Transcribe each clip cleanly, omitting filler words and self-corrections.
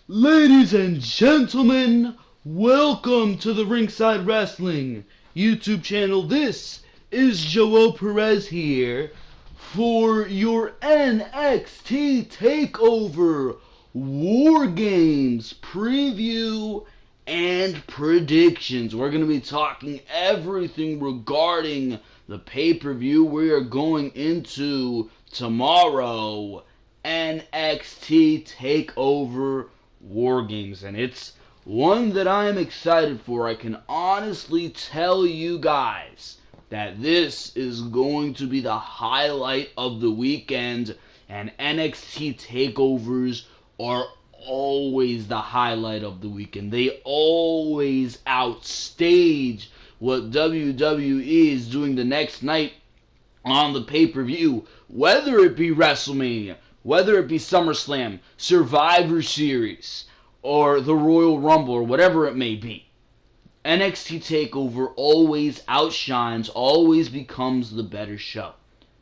Ladies and gentlemen, welcome to the Ringside Wrestling YouTube channel. This is Joel Perez here for your NXT Takeover War Games preview and predictions. We're going to be talking everything regarding the pay-per-view we are going into tomorrow, NXT Takeover War Games, and it's one that I am excited for. I can honestly tell you guys that this is going to be the highlight of the weekend, and NXT takeovers are always the highlight of the weekend. They always outstage what WWE is doing the next night on the pay-per-view, whether it be WrestleMania, whether it be SummerSlam, Survivor Series, or the Royal Rumble, or whatever it may be. NXT TakeOver always outshines, always becomes the better show.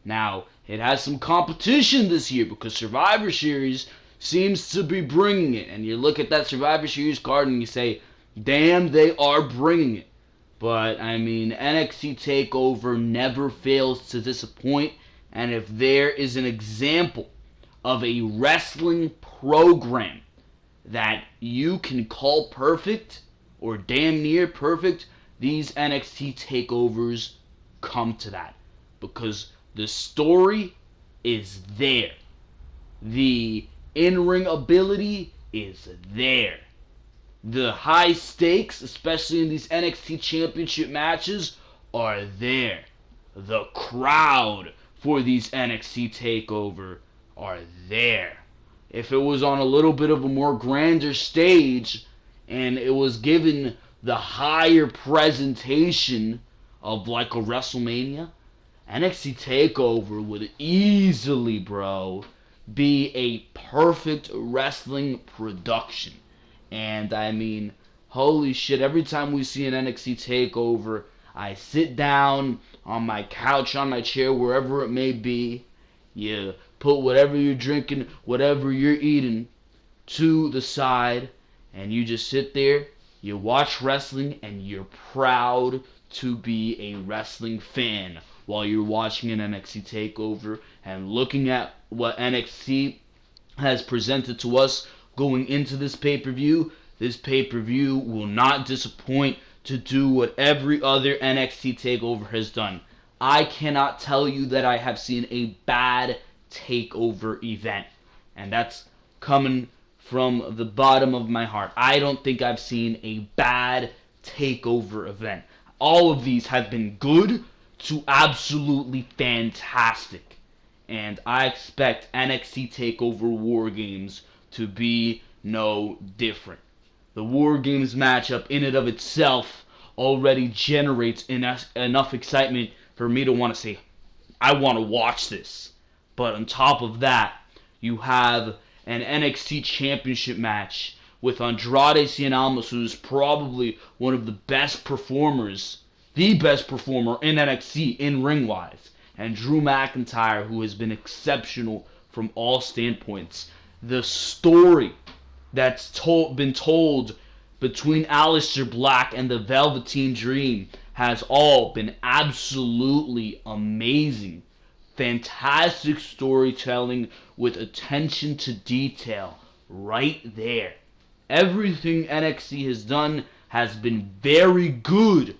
Now, it has some competition this year because Survivor Series seems to be bringing it. And you look at that Survivor Series card and you say, damn, they are bringing it. But, I mean, NXT TakeOver never fails to disappoint. And if there is an example of a wrestling program that you can call perfect, or damn near perfect, these NXT takeovers come to that. Because the story is there. The in-ring ability is there. The high stakes, especially in these NXT championship matches, are there. The crowd for these NXT takeover are there. If it was on a little bit of a more grander stage and it was given the higher presentation of like a WrestleMania, NXT TakeOver would easily, bro, be a perfect wrestling production. And I mean, holy shit, every time we see an NXT TakeOver, I sit down on my couch, on my chair, wherever it may be. You put whatever you're drinking, whatever you're eating to the side, and you just sit there, you watch wrestling, and you're proud to be a wrestling fan while you're watching an NXT TakeOver and looking at what NXT has presented to us going into this pay-per-view. This pay-per-view will not disappoint to do what every other NXT TakeOver has done. I cannot tell you that I have seen a bad takeover event. And that's coming from the bottom of my heart. I don't think I've seen a bad takeover event. All of these have been good to absolutely fantastic. And I expect NXT TakeOver War Games to be no different. The War Games matchup in and of itself already generates enough excitement for me to want to say, I want to watch this. But on top of that, you have an NXT Championship match with Andrade Cien Almas, who is probably one of the best performers, the best performer in NXT in ring-wise, and Drew McIntyre, who has been exceptional from all standpoints. The story that's been told between Aleister Black and the Velveteen Dream has all been absolutely amazing. Fantastic storytelling with attention to detail right there. Everything NXT has done has been very good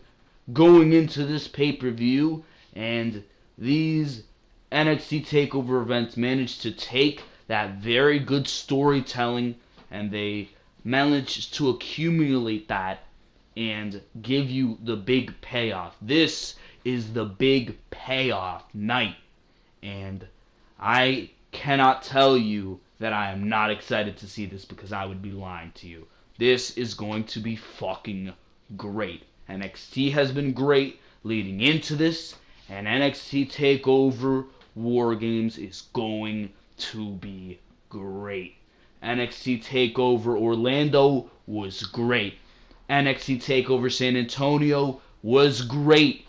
going into this pay-per-view, and these NXT TakeOver events managed to take that very good storytelling and they managed to accumulate that and give you the big payoff. This is the big payoff night. And I cannot tell you that I am not excited to see this because I would be lying to you. This is going to be fucking great. NXT has been great leading into this, and NXT TakeOver War Games is going to be great. NXT TakeOver Orlando was great. NXT TakeOver San Antonio was great.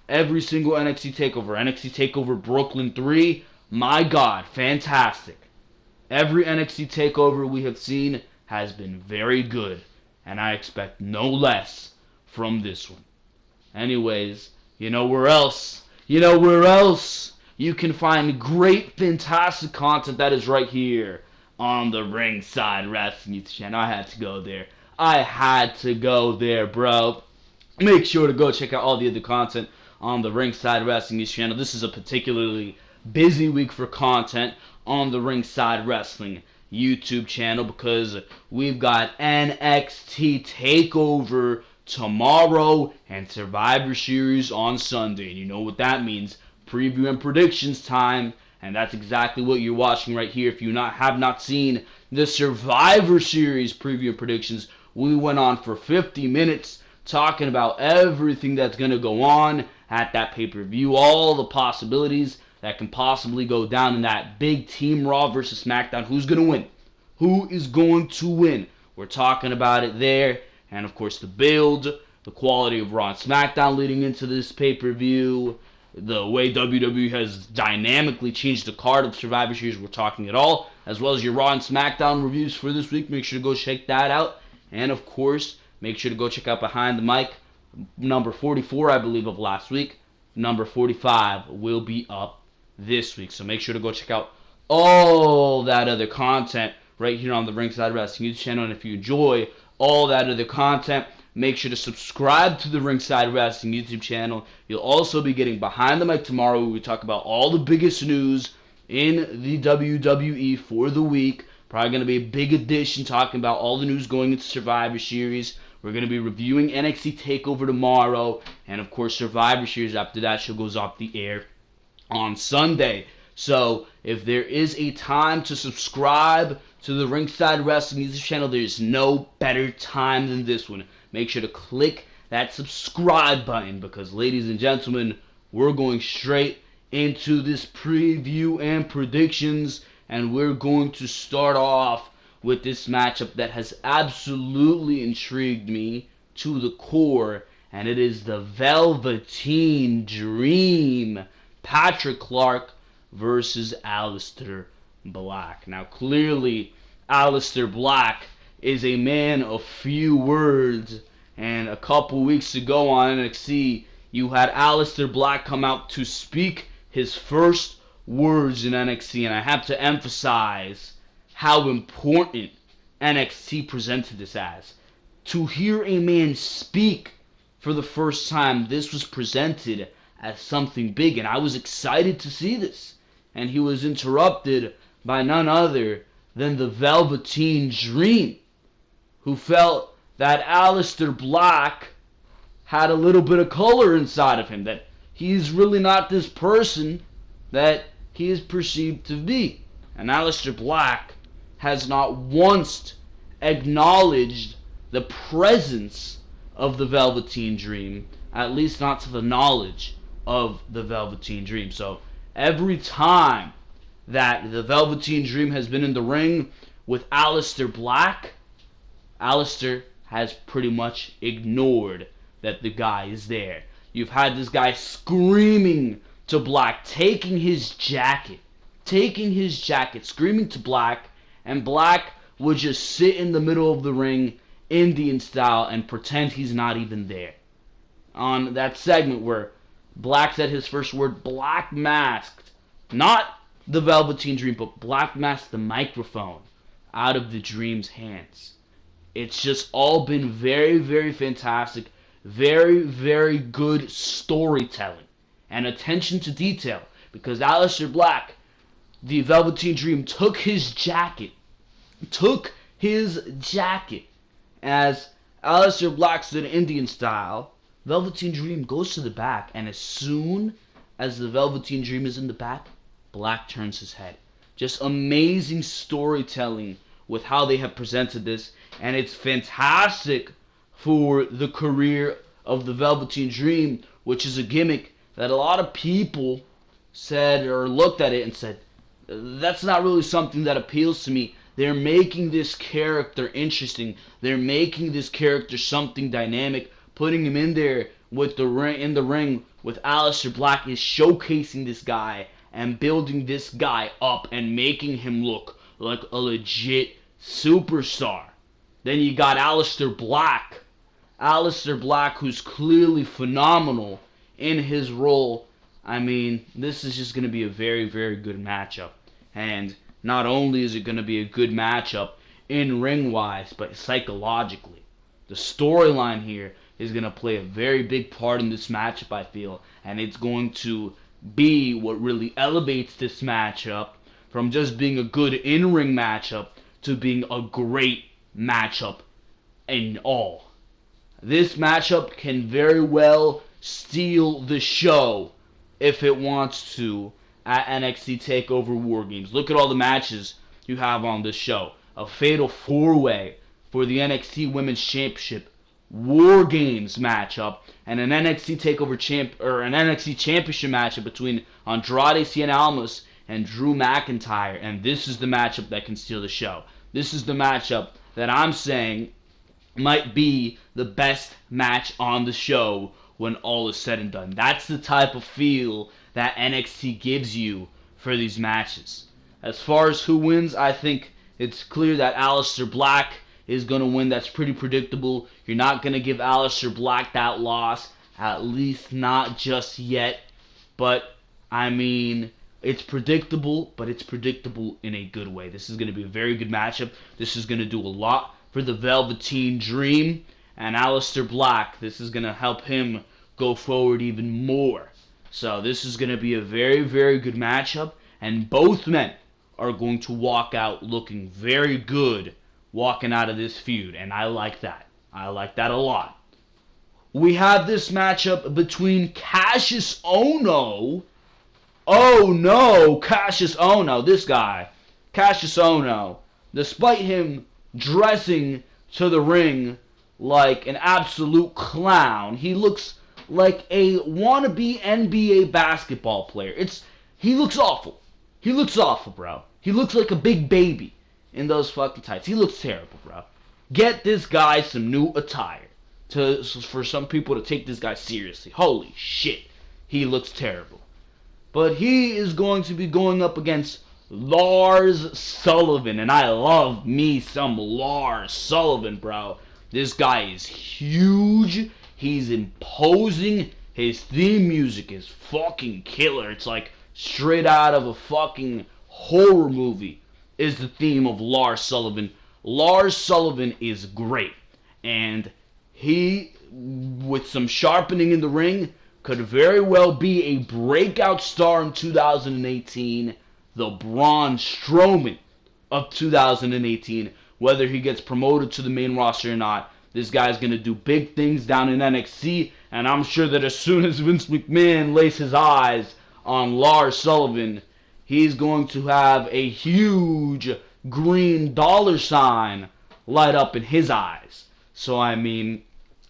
Every single NXT TakeOver. NXT TakeOver Brooklyn 3, my God, fantastic. Every NXT TakeOver we have seen has been very good, and I expect no less from this one. Anyways, you know where else? You can find great, fantastic content that is right here on the Ringside Wrestling YouTube channel. I had to go there, bro. Make sure to go check out all the other content on the Ringside Wrestling YouTube channel. This is a particularly busy week for content on the Ringside Wrestling YouTube channel because we've got NXT Takeover tomorrow and Survivor Series on Sunday. And you know what that means. Preview and predictions time. And that's exactly what you're watching right here. If you have not seen the Survivor Series preview and predictions, we went on for 50 minutes talking about everything that's going to go on at that pay-per-view, all the possibilities that can possibly go down in that big Team Raw versus Smackdown. Who's going to win? Who is going to win? We're talking about it there. And, of course, the build, the quality of Raw and Smackdown leading into this pay-per-view, the way WWE has dynamically changed the card of Survivor Series. We're talking it all, as well as your Raw and Smackdown reviews for this week. Make sure to go check that out. And, of course, make sure to go check out Behind the Mic, number 44, I believe, of last week. Number 45 will be up this week. So make sure to go check out all that other content right here on the Ringside Wrestling YouTube channel. And if you enjoy all that other content, make sure to subscribe to the Ringside Wrestling YouTube channel. You'll also be getting Behind the Mic tomorrow, where we talk about all the biggest news in the WWE for the week. Probably going to be a big edition talking about all the news going into Survivor Series. We're going to be reviewing NXT TakeOver tomorrow. And, of course, Survivor Series after that show goes off the air on Sunday. So, if there is a time to subscribe to the Ringside Wrestling YouTube channel, there's no better time than this one. Make sure to click that subscribe button because, ladies and gentlemen, we're going straight into this preview and predictions, and we're going to start off with this matchup that has absolutely intrigued me to the core, and it is the Velveteen Dream, Patrick Clark versus Aleister Black. Now, clearly, Aleister Black is a man of few words, and a couple weeks ago on NXT, you had Aleister Black come out to speak his first words in NXT, and I have to emphasize how important NXT presented this as. To hear a man speak for the first time, this was presented as something big, and I was excited to see this. And he was interrupted by none other than the Velveteen Dream, who felt that Aleister Black had a little bit of color inside of him, that he's really not this person that he is perceived to be. And Aleister Black has not once acknowledged the presence of the Velveteen Dream, at least not to the knowledge of the Velveteen Dream. So every time that the Velveteen Dream has been in the ring with Aleister Black, Aleister has pretty much ignored that the guy is there. You've had this guy screaming to Black, taking his jacket, screaming to Black, and Black would just sit in the middle of the ring, Indian style, and pretend he's not even there. On that segment where Black said his first word, Black masked, not the Velveteen Dream, but Black masked the microphone out of the Dream's hands. It's just all been very, very fantastic, very, very good storytelling and attention to detail, because Aleister Black, the Velveteen Dream, took his jacket, as Aleister Black stood Indian style. Velveteen Dream goes to the back, and as soon as the Velveteen Dream is in the back, Black turns his head. Just amazing storytelling with how they have presented this, and it's fantastic for the career of the Velveteen Dream, which is a gimmick that a lot of people said or looked at it and said, that's not really something that appeals to me. They're making this character interesting. They're making this character something dynamic. Putting him in there with the ring with Aleister Black is showcasing this guy and building this guy up and making him look like a legit superstar. Then you got Aleister Black. Aleister Black, who's clearly phenomenal in his role. I mean, this is just going to be a very, very good matchup. And not only is it going to be a good matchup in ring-wise, but psychologically. The storyline here is going to play a very big part in this matchup, I feel. And it's going to be what really elevates this matchup from just being a good in-ring matchup to being a great matchup in all. This matchup can very well steal the show if it wants to at NXT Takeover War Games. Look at all the matches you have on this show. A fatal 4-way for the NXT Women's Championship War Games matchup, and an NXT an NXT Championship matchup between Andrade Cien Almas and Drew McIntyre. And this is the matchup that can steal the show. This is the matchup that I'm saying might be the best match on the show when all is said and done. That's the type of feel that NXT gives you for these matches. As far as who wins, I think it's clear that Aleister Black is going to win. That's pretty predictable. You're not going to give Aleister Black that loss, at least not just yet. But, I mean, it's predictable, but it's predictable in a good way. This is going to be a very good matchup. This is going to do a lot for the Velveteen Dream. And Aleister Black, this is going to help him go forward even more. So this is going to be a very, very good matchup. And both men are going to walk out looking very good walking out of this feud. And I like that. I like that a lot. We have this matchup between Cassius Ohno. Oh no, Cassius Ohno, this guy. Cassius Ohno, despite him dressing to the ring like an absolute clown, he looks like a wannabe NBA basketball player. He looks awful. He looks awful, bro. He looks like a big baby in those fucking tights. He looks terrible, bro. Get this guy some new attire for some people to take this guy seriously. Holy shit, he looks terrible. But he is going to be going up against Lars Sullivan, and I love me some Lars Sullivan, bro. This guy is huge. He's imposing. His theme music is fucking killer. It's like straight out of a fucking horror movie is the theme of Lars Sullivan. Lars Sullivan is great. And he, with some sharpening in the ring, could very well be a breakout star in 2018. The Braun Strowman of 2018. Whether he gets promoted to the main roster or not, this guy's going to do big things down in NXT. And I'm sure that as soon as Vince McMahon lays his eyes on Lars Sullivan, he's going to have a huge green dollar sign light up in his eyes. So, I mean,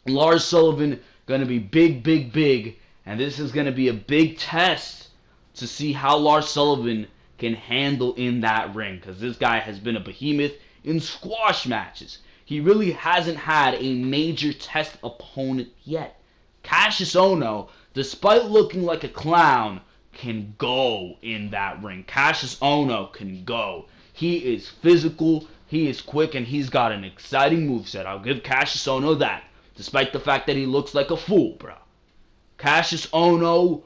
Lars Sullivan going to be big, big, big. And this is going to be a big test to see how Lars Sullivan can handle in that ring. Because this guy has been a behemoth in squash matches. He really hasn't had a major test opponent yet. Cassius Ohno, despite looking like a clown, can go in that ring. Cassius Ohno can go. He is physical, he is quick, and he's got an exciting moveset. I'll give Cassius Ohno that, despite the fact that he looks like a fool, bro. Cassius Ohno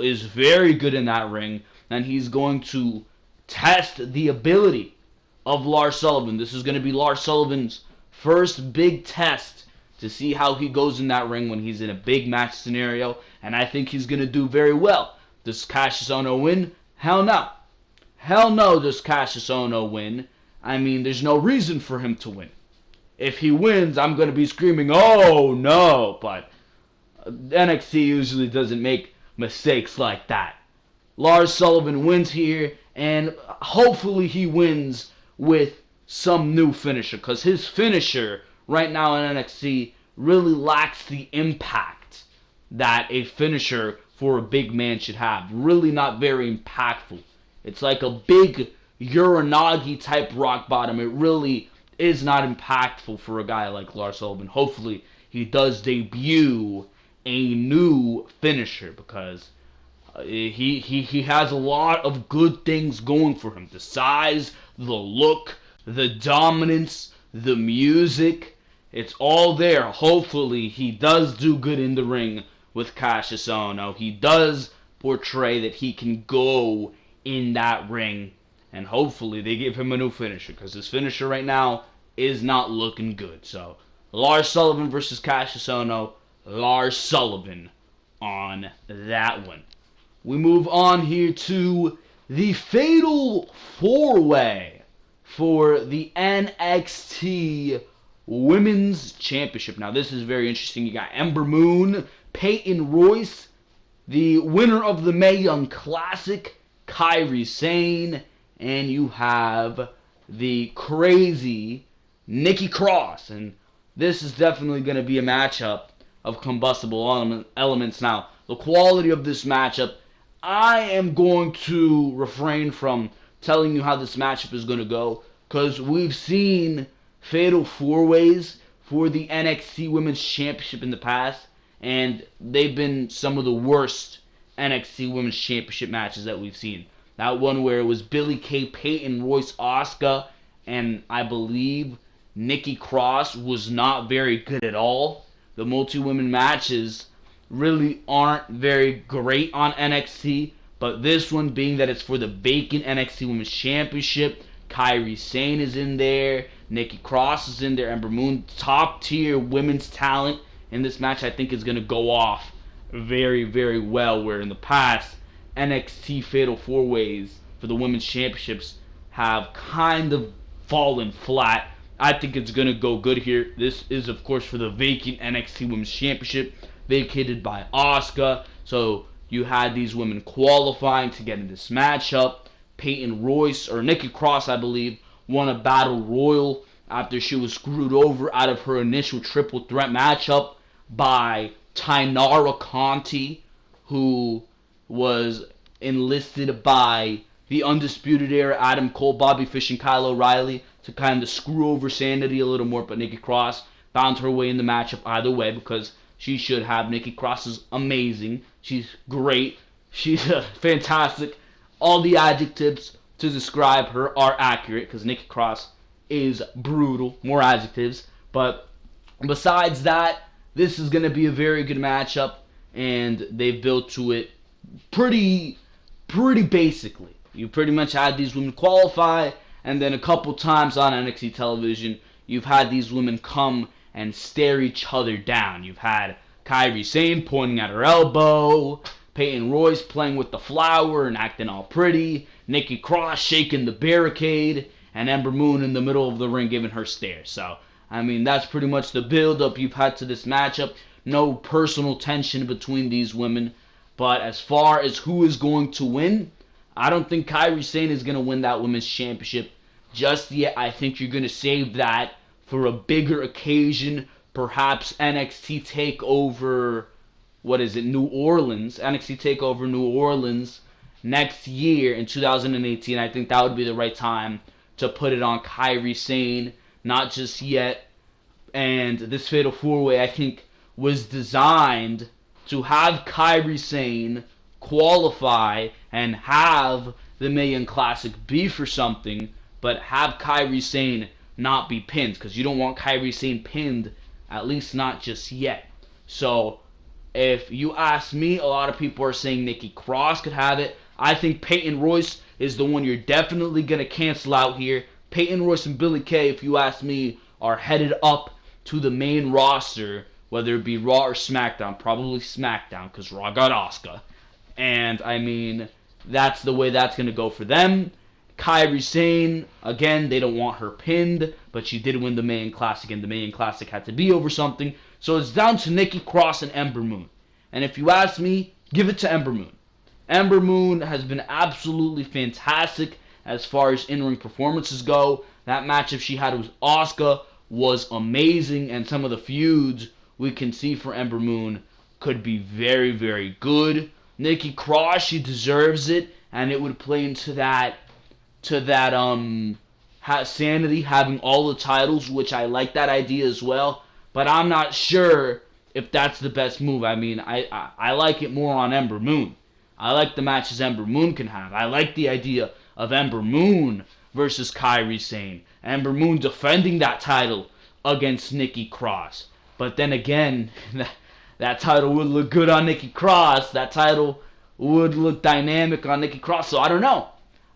is very good in that ring, and he's going to test the ability of Lars Sullivan. This is going to be Lars Sullivan's first big test to see how he goes in that ring when he's in a big match scenario, and I think he's going to do very well. Does Cassius Ohno win? Hell no. Hell no does Cassius Ohno win. I mean, there's no reason for him to win. If he wins, I'm going to be screaming, oh no, but NXT usually doesn't make mistakes like that. Lars Sullivan wins here, and hopefully he wins with some new finisher, because his finisher right now in NXT really lacks the impact that a finisher for a big man should have. Really not very impactful. It's like a big Uranagi type rock bottom. It really is not impactful for a guy like Lars Sullivan. Hopefully he does debut a new finisher, because he has a lot of good things going for him. The size, the look, the dominance, the music, it's all there. Hopefully, he does do good in the ring with Cassius Ohno. He does portray that he can go in that ring, and hopefully they give him a new finisher, because his finisher right now is not looking good. So, Lars Sullivan versus Cassius Ohno. Lars Sullivan on that one. We move on here to the Fatal 4-Way for the NXT Women's Championship. Now, this is very interesting. You got Ember Moon, Peyton Royce, the winner of the Mae Young Classic, Kairi Sane, and you have the crazy Nikki Cross. And this is definitely going to be a matchup of combustible elements. Now, the quality of this matchup, I am going to refrain from telling you how this matchup is going to go, because we've seen Fatal 4-Ways for the NXT Women's Championship in the past, and they've been some of the worst NXT Women's Championship matches that we've seen. That one where it was Billie Kay, Peyton Royce, Asuka, and I believe Nikki Cross was not very good at all. The multi-women matches really aren't very great on NXT, but this one, being that it's for the vacant NXT Women's Championship, Kairi Sane is in there, Nikki Cross is in there, Ember Moon, top tier women's talent in this match, I think is going to go off very, very well, where in the past, NXT Fatal 4-Ways for the Women's Championships have kind of fallen flat. I think it's going to go good here. This is, of course, for the vacant NXT Women's Championship, vacated by Asuka. So you had these women qualifying to get in this matchup. Peyton Royce, or Nikki Cross, I believe, won a Battle Royal after she was screwed over out of her initial triple threat matchup by Tainara Conti, who was enlisted by the Undisputed Era, Adam Cole, Bobby Fish, and Kyle O'Reilly to kind of screw over Sanity a little more, but Nikki Cross found her way in the matchup either way, because she should have. Nikki Cross is amazing. She's great. She's fantastic. All the adjectives to describe her are accurate, because Nikki Cross is brutal. More adjectives. But besides that, this is going to be a very good matchup, and they've built to it pretty basically. You pretty much had these women qualify, and then a couple times on NXT television, you've had these women come and stare each other down. You've had Kairi Sane pointing at her elbow, Peyton Royce playing with the flower and acting all pretty, Nikki Cross shaking the barricade, and Ember Moon in the middle of the ring giving her stare. So, I mean, that's pretty much the build-up you've had to this matchup. No personal tension between these women. But as far as who is going to win, I don't think Kairi Sane is going to win that Women's Championship just yet. I think you're going to save that for a bigger occasion. Perhaps NXT TakeOver, New Orleans. NXT TakeOver New Orleans next year in 2018. I think that would be the right time to put it on Kairi Sane. Not just yet. And this Fatal 4-Way, I think, was designed to have Kairi Sane qualify and have the Mae Young Classic be for something, but have Kairi Sane not be pinned, because you don't want Kairi Sane pinned, at least not just yet. So, if you ask me, a lot of people are saying Nikki Cross could have it. I think Peyton Royce is the one you're definitely going to cancel out here. Peyton Royce and Billie Kay, if you ask me, are headed up to the main roster, whether it be Raw or SmackDown. Probably SmackDown, because Raw got Asuka. And, I mean, that's the way that's going to go for them. Kairi Sane, again, they don't want her pinned, but she did win the Mae Young Classic, and the Mae Young Classic had to be over something. So it's down to Nikki Cross and Ember Moon. And if you ask me, give it to Ember Moon. Ember Moon has been absolutely fantastic as far as in-ring performances go. That matchup she had with Asuka was amazing, and some of the feuds we can see for Ember Moon could be very, very good. Nikki Cross, she deserves it, and it would play into that Sanity having all the titles, which I like that idea as well, but I'm not sure if that's the best move. I mean, I like it more on Ember Moon. I like the matches Ember Moon can have. I like the idea of Ember Moon versus Kairi Sane. Ember Moon defending that title against Nikki Cross. But then again, that title would look good on Nikki Cross. That title would look dynamic on Nikki Cross. So I don't know.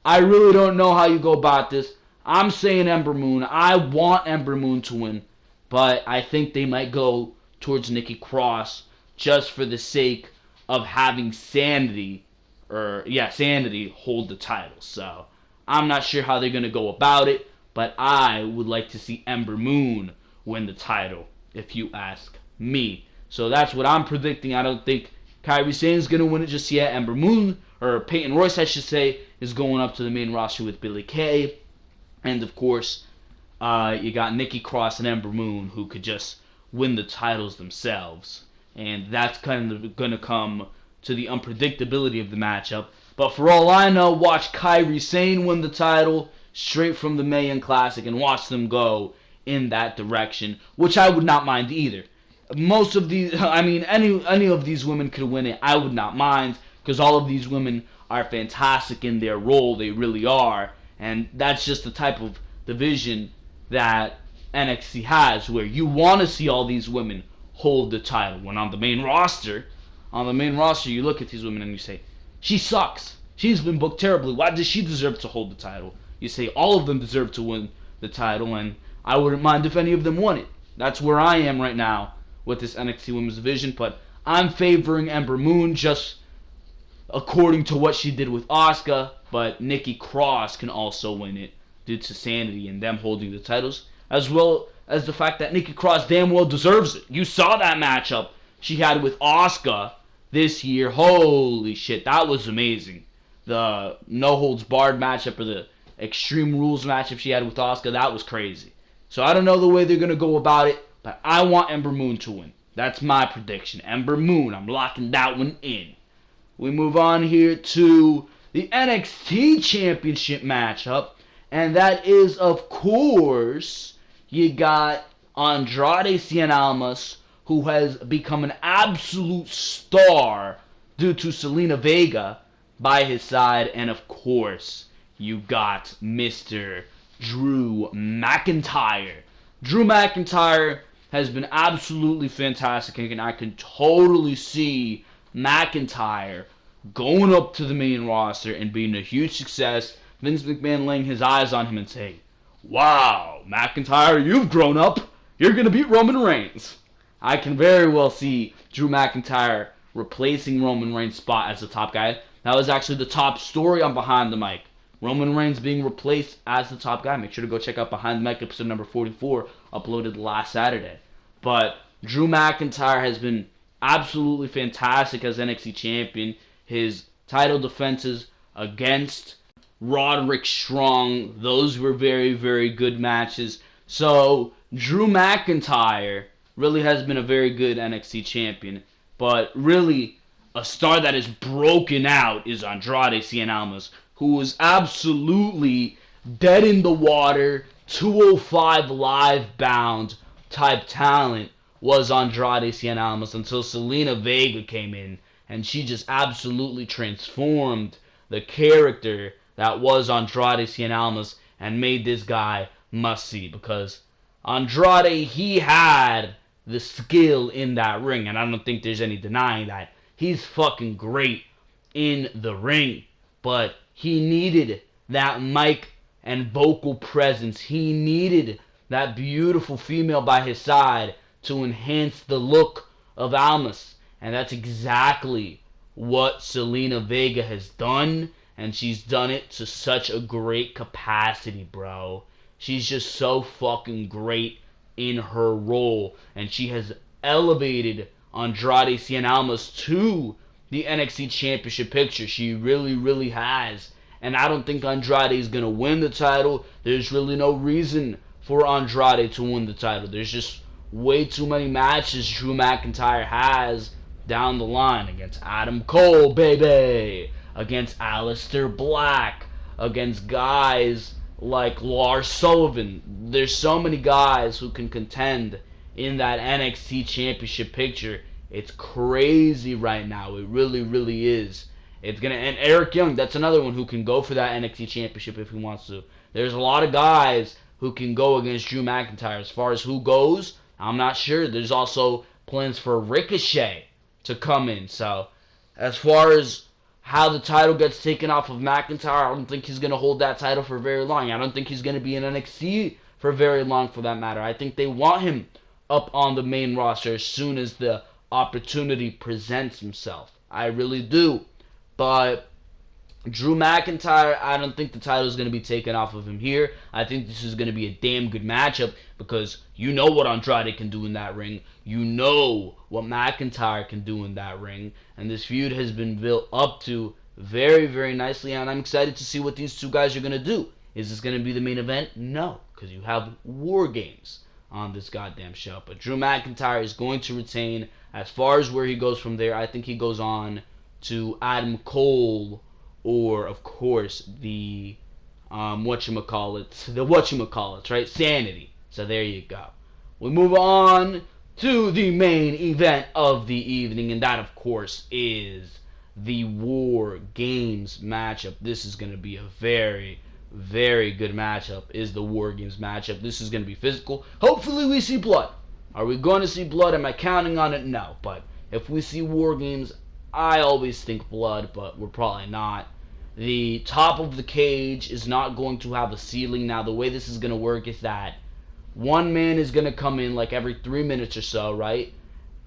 I really don't know how you go about this. I'm saying Ember Moon. I want Ember Moon to win. But I think they might go towards Nikki Cross just for the sake of having Sanity hold the title. So I'm not sure how they're going to go about it, but I would like to see Ember Moon win the title, if you ask me. So that's what I'm predicting. I don't think Kairi Sane is going to win it just yet. Ember Moon, or Peyton Royce, I should say, is going up to the main roster with Billie Kay. And, of course, you got Nikki Cross and Ember Moon, who could just win the titles themselves. And that's kind of going to come to the unpredictability of the matchup. But for all I know, watch Kairi Sane win the title straight from the Mae Young Classic and watch them go in that direction, which I would not mind either. Most of these, any of these women could win it. I would not mind, because all of these women are fantastic in their role. They really are. And that's just the type of division that NXT has, where you want to see all these women hold the title. When on the main roster, you look at these women and you say, she sucks. She's been booked terribly. Why does she deserve to hold the title? You say all of them deserve to win the title, and I wouldn't mind if any of them won it. That's where I am right now with this NXT Women's Division, but I'm favoring Ember Moon just according to what she did with Asuka, but Nikki Cross can also win it due to Sanity and them holding the titles, as well as the fact that Nikki Cross damn well deserves it. You saw that matchup she had with Asuka this year. Holy shit, that was amazing. The no holds barred matchup, or the Extreme Rules matchup she had with Asuka, that was crazy. So I don't know the way they're going to go about it, but I want Ember Moon to win. That's my prediction. Ember Moon, I'm locking that one in. We move on here to the NXT Championship matchup, and that is, of course, you got Andrade Cien Almas, who has become an absolute star due to Zelina Vega by his side, and of course, you got Mr. Drew McIntyre. Drew McIntyre has been absolutely fantastic, and I can totally see McIntyre going up to the main roster and being a huge success. Vince McMahon laying his eyes on him and saying, wow, McIntyre, you've grown up. You're going to beat Roman Reigns. I can very well see Drew McIntyre replacing Roman Reigns' spot as the top guy. That was actually the top story on Behind the Mic. Roman Reigns being replaced as the top guy. Make sure to go check out Behind the Mic episode number 44, uploaded last Saturday. But Drew McIntyre has been absolutely fantastic as NXT champion. His title defenses against Roderick Strong, those were very, very good matches. So Drew McIntyre really has been a very good NXT champion. But really, a star that is broken out is Andrade Cien Almas, who was absolutely dead in the water, 205 live bound type talent was Andrade Cien Almas until Zelina Vega came in, and she just absolutely transformed the character that was Andrade Cien Almas and made this guy must see, because Andrade, he had the skill in that ring, and I don't think there's any denying that. He's fucking great in the ring, but he needed that mic and vocal presence. He needed that beautiful female by his side to enhance the look of Almas. And that's exactly what Zelina Vega has done. And she's done it to such a great capacity, bro. She's just so fucking great in her role. And she has elevated Andrade Cien Almas to the NXT Championship picture. She really, really has. And I don't think Andrade is going to win the title. There's really no reason for Andrade to win the title. There's just way too many matches Drew McIntyre has down the line against Adam Cole, baby, against Aleister Black, against guys like Lars Sullivan. There's so many guys who can contend in that NXT Championship picture. It's crazy right now. It really, really is. And Eric Young, that's another one who can go for that NXT Championship if he wants to. There's a lot of guys who can go against Drew McIntyre. As far as who goes, I'm not sure. There's also plans for Ricochet to come in. So, as far as how the title gets taken off of McIntyre, I don't think he's going to hold that title for very long. I don't think he's going to be in NXT for very long, for that matter. I think they want him up on the main roster as soon as the opportunity presents himself. I really do. But Drew McIntyre, I don't think the title is going to be taken off of him here. I think this is going to be a damn good matchup because you know what Andrade can do in that ring. You know what McIntyre can do in that ring. And this feud has been built up to very, very nicely. And I'm excited to see what these two guys are going to do. Is this going to be the main event? No, because you have War Games on this goddamn show. But Drew McIntyre is going to retain. As far as where he goes from there, I think he goes on to Adam Cole, or of course the whatchamacallit, right? Sanity. So there you go. We move on to the main event of the evening, and that of course is the War Games matchup. This is going to be a very, very good matchup, is the War Games matchup. This is going to be physical. Hopefully we see blood. Are we going to see blood? Am I counting on it? No. But if we see War Games, I always think blood, but we're probably not. The top of the cage is not going to have a ceiling. Now, the way this is going to work is that one man is going to come in like every 3 minutes or so, right?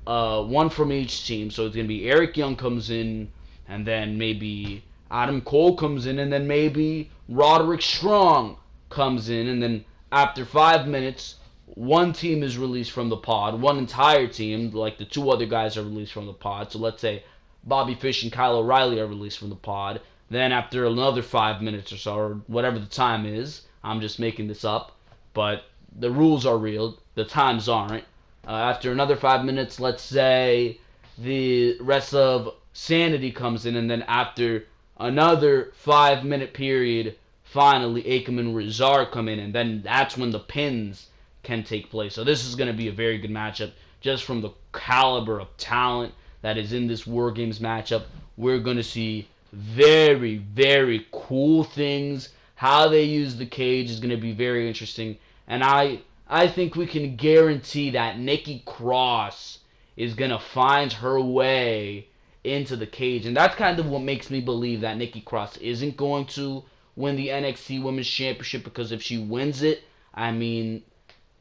One from each team. So it's going to be Eric Young comes in, and then maybe Adam Cole comes in, and then maybe Roderick Strong comes in, and then after 5 minutes, one team is released from the pod, one entire team, like the two other guys are released from the pod. So let's say Bobby Fish and Kyle O'Reilly are released from the pod. Then after another 5 minutes or so, or whatever the time is, I'm just making this up, but the rules are real, the times aren't. After another 5 minutes, let's say the rest of Sanity comes in, and then after another 5 minute period, finally Akam and Rizar come in, and then that's when the pins can take place. So this is going to be a very good matchup, just from the caliber of talent that is in this War Games matchup. We're going to see very, very cool things. How they use the cage is going to be very interesting. And I think we can guarantee that Nikki Cross is going to find her way into the cage. And that's kind of what makes me believe that Nikki Cross isn't going to win the NXT Women's Championship, because if she wins it, I mean,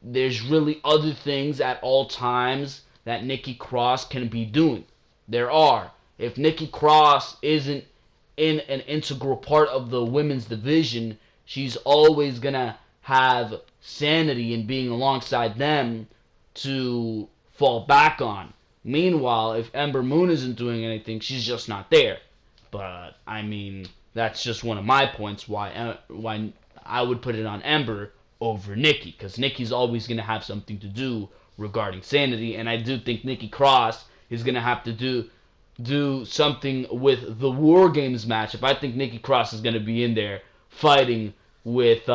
there's really other things at all times that Nikki Cross can be doing. There are. If Nikki Cross isn't in an integral part of the women's division, she's always going to have Sanity and being alongside them to fall back on. Meanwhile, if Ember Moon isn't doing anything, she's just not there. But, I mean, that's just one of my points why I would put it on Ember over Nikki, because Nikki's always going to have something to do regarding Sanity, and I do think Nikki Cross is going to have to do something with the War Games matchup. I think Nikki Cross is going to be in there fighting with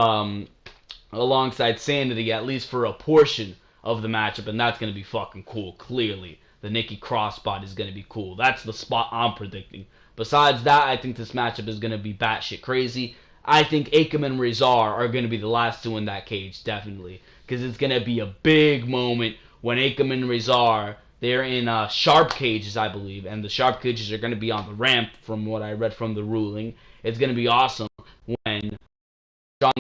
alongside Sanity, at least for a portion of the matchup, and that's going to be fucking cool. Clearly, the Nikki Cross spot is going to be cool. That's the spot I'm predicting. Besides that, I think this matchup is going to be batshit crazy. I think Akam and Rizar are going to be the last two in that cage, definitely, because it's going to be a big moment when Akam and Rizar, they're in sharp cages, I believe, and the sharp cages are going to be on the ramp, from what I read from the ruling. It's going to be awesome when Strong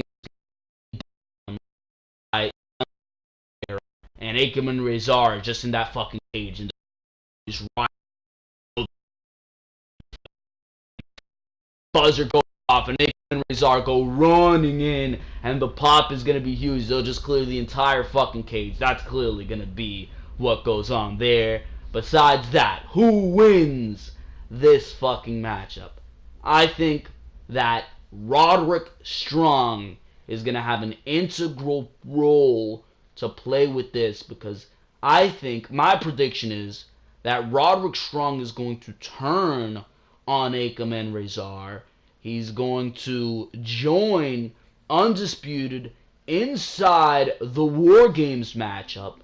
and Akam and Rizar are just in that fucking cage and just buzzer goes off and Akam and Rizar go running in, and the pop is going to be huge. They'll just clear the entire fucking cage. That's clearly going to be what goes on there. Besides that, who wins this fucking matchup? I think that Roderick Strong is going to have an integral role to play with this, because I think, my prediction is that Roderick Strong is going to turn on Akam and Rizar. He's going to join Undisputed inside the War Games matchup,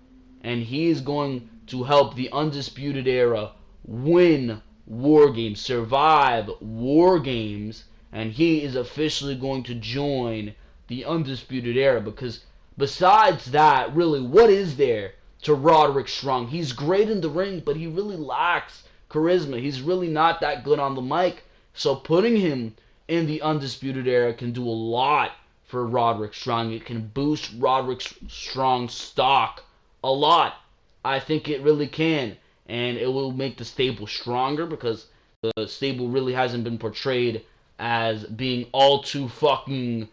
and he is going to help the Undisputed Era win War Games, survive War Games, and he is officially going to join the Undisputed Era, because besides that, really, what is there to Roderick Strong? He's great in the ring, but he really lacks charisma. He's really not that good on the mic. So putting him in the Undisputed Era can do a lot for Roderick Strong. It can boost Roderick Strong's stock a lot. I think it really can. And it will make the stable stronger, because the stable really hasn't been portrayed as being all too fucking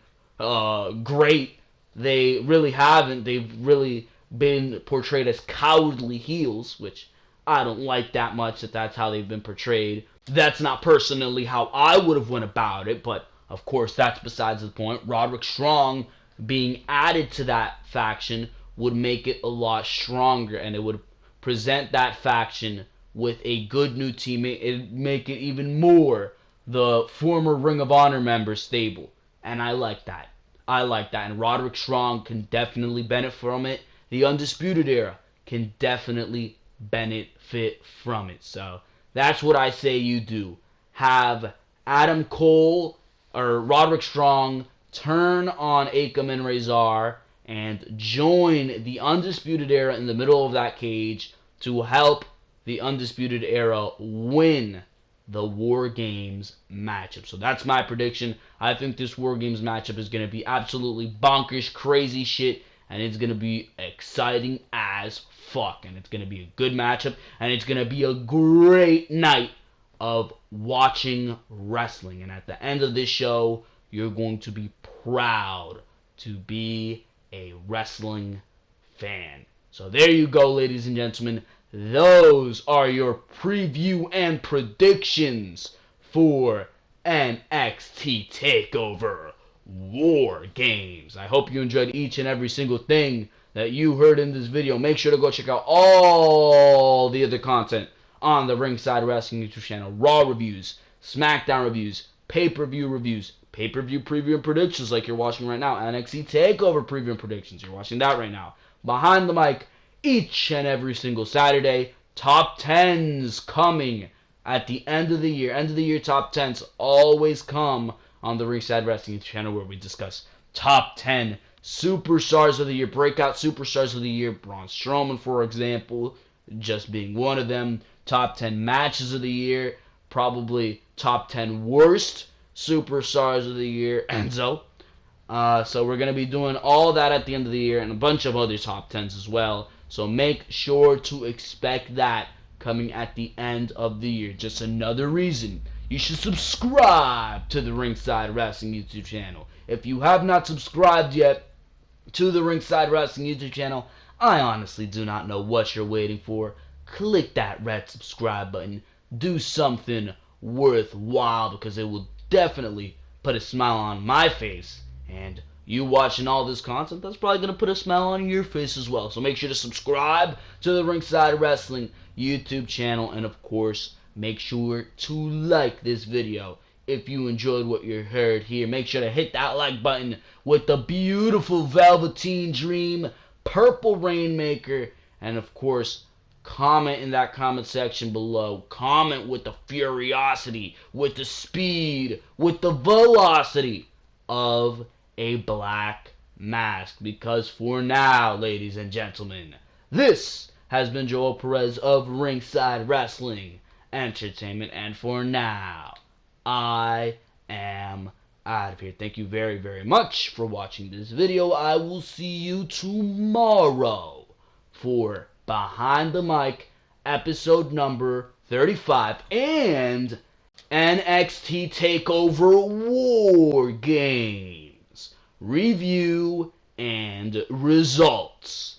great. They really haven't. They've really been portrayed as cowardly heels, which I don't like that much, if that's how they've been portrayed. That's not personally how I would have went about it, but of course that's besides the point. Roderick Strong being added to that faction would make it a lot stronger, and it would present that faction with a good new teammate. It'd make it even more the former Ring of Honor member stable, and I like that. And Roderick Strong can definitely benefit from it. The Undisputed Era can definitely benefit from it. So that's what I say you do. Have Adam Cole or Roderick Strong turn on Akam and Razor and join the Undisputed Era in the middle of that cage to help the Undisputed Era win the War Games matchup. So that's my prediction. I think this War Games matchup is going to be absolutely bonkers, crazy shit, and it's going to be exciting as fuck. And it's going to be a good matchup, and it's going to be a great night of watching wrestling. And at the end of this show, you're going to be proud to be a wrestling fan. So there you go, ladies and gentlemen. Those are your preview and predictions for NXT Takeover War Games. I hope you enjoyed each and every single thing that you heard in this video. Make sure to go check out all the other content on the Ringside Wrestling YouTube channel. Raw reviews, Smackdown reviews, pay-per-view reviews, pay-per-view preview and predictions like you're watching right now. NXT Takeover preview and predictions. You're watching that right now. Behind the mic, each and every single Saturday. Top 10s coming at the end of the year. End of the year top 10s always come on the Ringside Wrestling channel, where we discuss top 10 superstars of the year, breakout superstars of the year. Braun Strowman, for example, just being one of them. Top 10 matches of the year. Probably top 10 worst superstars of the year. Enzo. So we're going to be doing all that at the end of the year, and a bunch of other top 10s as well. So make sure to expect that coming at the end of the year. Just another reason you should subscribe to the Ringside Wrestling YouTube channel. If you have not subscribed yet to the Ringside Wrestling YouTube channel, I honestly do not know what you're waiting for. Click that red subscribe button. Do something worthwhile, because it will definitely put a smile on my face. And you watching all this content, that's probably going to put a smile on your face as well. So make sure to subscribe to the Ringside Wrestling YouTube channel. And of course, make sure to like this video if you enjoyed what you heard here. Make sure to hit that like button with the beautiful Velveteen Dream Purple Rainmaker. And of course, comment in that comment section below. Comment with the furiosity, with the speed, with the velocity of a black mask. Because for now, ladies and gentlemen, this has been Joel Perez of Ringside Wrestling Entertainment, and for now, I am out of here. Thank you very, very much for watching this video. I will see you tomorrow for Behind the Mic episode number 35 and NXT Takeover War Games review and results.